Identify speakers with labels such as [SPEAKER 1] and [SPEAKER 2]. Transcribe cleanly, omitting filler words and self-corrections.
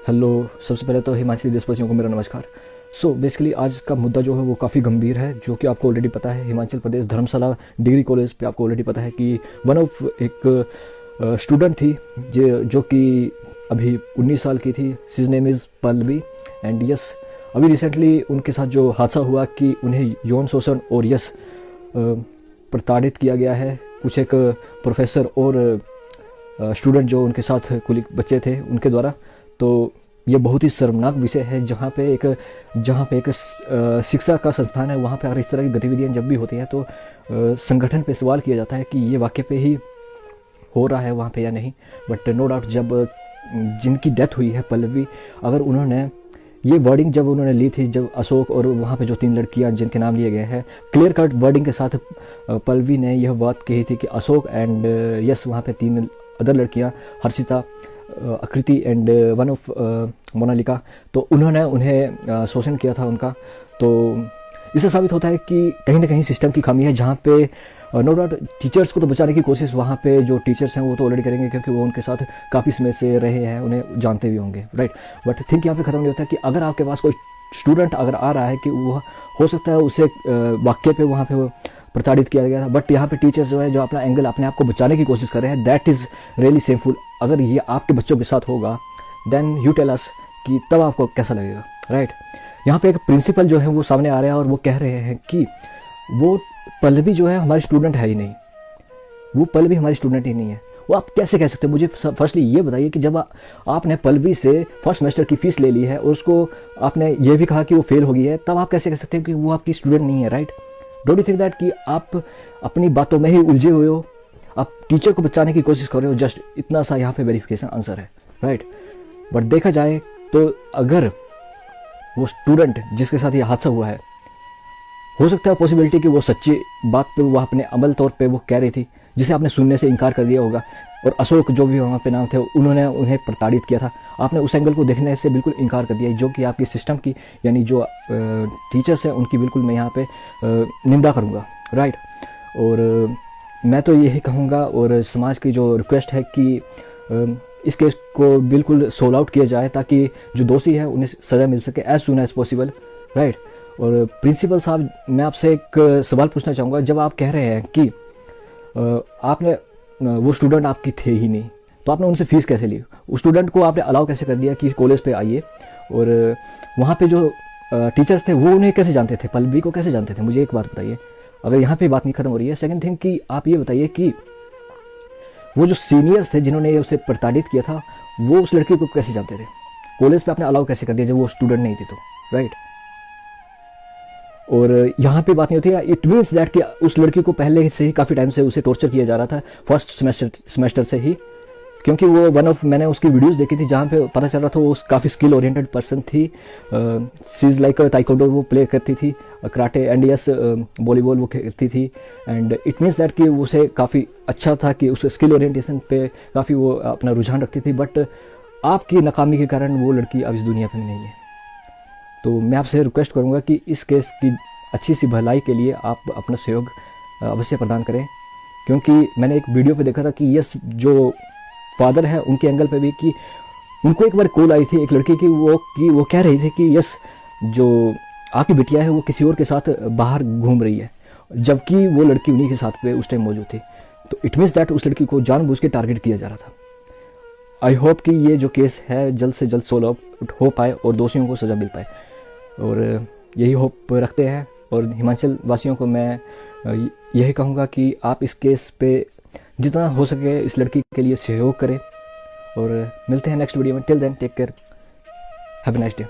[SPEAKER 1] Hello. सबसे पहले तो हिमाचली देशवासियों को मेरा नमस्कार। बेसिकली आज का मुद्दा जो है वो काफ़ी गंभीर है, जो कि आपको ऑलरेडी पता है। हिमाचल प्रदेश धर्मशाला डिग्री कॉलेज पे आपको ऑलरेडी पता है कि वन ऑफ एक स्टूडेंट थी जो कि अभी 19 साल की थी। His name is Pallavi and yes, अभी रिसेंटली उनके साथ जो हादसा हुआ कि उन्हें यौन शोषण और प्रताड़ित किया गया है। कुछ एक प्रोफेसर और स्टूडेंट जो उनके साथ कुछ बच्चे थे उनके द्वारा। तो ये बहुत ही शर्मनाक विषय है, जहाँ पे एक शिक्षा का संस्थान है, वहाँ पे अगर इस तरह की गतिविधियाँ जब भी होती हैं तो संगठन पे सवाल किया जाता है कि ये वाकई पे ही हो रहा है वहाँ पे या नहीं। बट नो डाउट, जब जिनकी डेथ हुई है पल्लवी, अगर उन्होंने ये वर्डिंग जब उन्होंने ली थी, जब अशोक और वहाँ पे जो 3 लड़कियाँ जिनके नाम लिए गए हैं, क्लियर कट वर्डिंग के साथ पल्लवी ने यह बात कही थी कि अशोक एंड यस वहाँ पे 3 अदर लड़कियाँ, हर्षिता, आकृति एंड वन ऑफ मोनालिका, तो उन्होंने उन्हें शोषण किया था उनका। तो इससे साबित होता है कि कहीं ना कहीं सिस्टम की खामी है, जहाँ पे नो डाउट टीचर्स को तो बचाने की कोशिश वहाँ पे जो टीचर्स हैं वो तो ऑलरेडी करेंगे, क्योंकि वो उनके साथ काफ़ी समय से रहे हैं, उन्हें जानते भी होंगे, राइट। बट थिंक यहाँ पे ख़त्म नहीं होता है कि अगर आपके पास कोई स्टूडेंट अगर आ रहा है कि वो हो सकता है उसे वाक्य पे वहाँ पे प्रताड़ित किया गया था, बट यहाँ पे टीचर्स जो है जो अपना एंगल अपने आप को बचाने की कोशिश कर रहे हैं, दैट इज़ रियली शेमफुल। अगर ये आपके बच्चों के साथ होगा देन यू टेल अस कि तब आपको कैसा लगेगा, राइट। यहाँ पे एक प्रिंसिपल जो है वो सामने आ रहे हैं और वो कह रहे हैं कि वो पल्लवी जो है हमारी स्टूडेंट है ही नहीं, वो पल्लवी हमारी स्टूडेंट ही नहीं है। वो आप कैसे कह सकते हैं? मुझे फर्स्टली ये बताइए कि जब आपने पल्लवी से फर्स्ट सेमेस्टर की फ़ीस ले ली है और उसको आपने ये भी कहा कि वो फेल हो गई है, तब आप कैसे कह सकते हैं कि वो आपकी स्टूडेंट नहीं है, right. Don't you think that कि आप अपनी बातों में ही उलझे हुए हो, आप टीचर को बचाने की कोशिश कर रहे हो, जस्ट इतना सा यहाँ पे वेरिफिकेशन आंसर है, राइट। बट देखा जाए तो अगर वो स्टूडेंट जिसके साथ ये हादसा हुआ है, हो सकता है पॉसिबिलिटी कि वो सच्ची बात पे वो अपने अमल तौर पे वो कह रही थी, जिसे आपने सुनने से इनकार कर दिया होगा। और अशोक जो भी वहाँ पे नाम थे, उन्होंने उन्हें प्रताड़ित किया था, आपने उस एंगल को देखने से बिल्कुल इनकार कर दिया, जो कि आपकी सिस्टम की यानी जो टीचर्स हैं उनकी बिल्कुल मैं यहाँ पे निंदा करूँगा, राइट। और मैं तो यही कहूँगा और समाज की जो रिक्वेस्ट है कि इस केस को बिल्कुल सोल्व आउट किया जाए, ताकि जो दोषी है उन्हें सज़ा मिल सके as soon as possible, right. और प्रिंसिपल साहब, मैं आपसे एक सवाल पूछना चाहूँगा। जब आप कह रहे हैं कि आपने वो स्टूडेंट आपकी थे ही नहीं, तो आपने उनसे फ़ीस कैसे ली? उस स्टूडेंट को आपने अलाउ कैसे कर दिया कि कॉलेज पे आइए? और वहाँ पे जो टीचर्स थे वो उन्हें कैसे जानते थे, पल्लवी को कैसे जानते थे? मुझे एक बात बताइए, अगर यहाँ पे बात नहीं ख़त्म हो रही है। सेकंड थिंग कि आप ये बताइए कि वो जो सीनियर्स थे जिन्होंने उसे प्रताड़ित किया था, वो उस लड़की को कैसे जानते थे? कॉलेज पे आपने अलाउ कैसे कर दिया जब वो स्टूडेंट नहीं थी तो, राइट। और यहाँ पे बात नहीं होती है, इट मीन्स दैट कि उस लड़की को पहले से ही काफ़ी टाइम से उसे टॉर्चर किया जा रहा था, फर्स्ट सेमेस्टर से ही, क्योंकि वो मैंने उसकी वीडियोस देखी थी जहाँ पे पता चल रहा था वो काफ़ी स्किल ओरिएंटेड पर्सन थी। सीज लाइक ताइक्वांडो वो प्ले करती थी, कराटे एंड यस वॉलीबॉल वो खेलती थी। एंड इट मीन्स दैट कि उसे काफ़ी अच्छा था कि उस स्किल ओरिएंटेशन पे काफ़ी वो अपना रुझान रखती थी। बट आपकी नाकामी के कारण वो लड़की अब इस दुनिया में नहीं है। तो मैं आपसे रिक्वेस्ट करूँगा कि इस केस की अच्छी सी भलाई के लिए आप अपना सहयोग अवश्य प्रदान करें, क्योंकि मैंने एक वीडियो पे देखा था कि यस जो फादर है उनके एंगल पे भी कि उनको एक बार कॉल आई थी एक लड़की की, वो कह रही थी कि यस जो आपकी बिटिया है वो किसी और के साथ बाहर घूम रही है, जबकि वो लड़की उन्हीं के साथ पे उस टाइम मौजूद थी। तो इट मीन्स दैट उस लड़की को जानबूझ के टारगेट किया जा रहा था। आई होप कि ये जो केस है जल्द से जल्द सोल्व हो पाए और दोषियों को सज़ा मिल पाए, और यही होप रखते हैं। और हिमाचल वासियों को मैं यही कहूँगा कि आप इस केस पे जितना हो सके इस लड़की के लिए सहयोग करें, और मिलते हैं नेक्स्ट वीडियो में। Till then take care, have a nice day.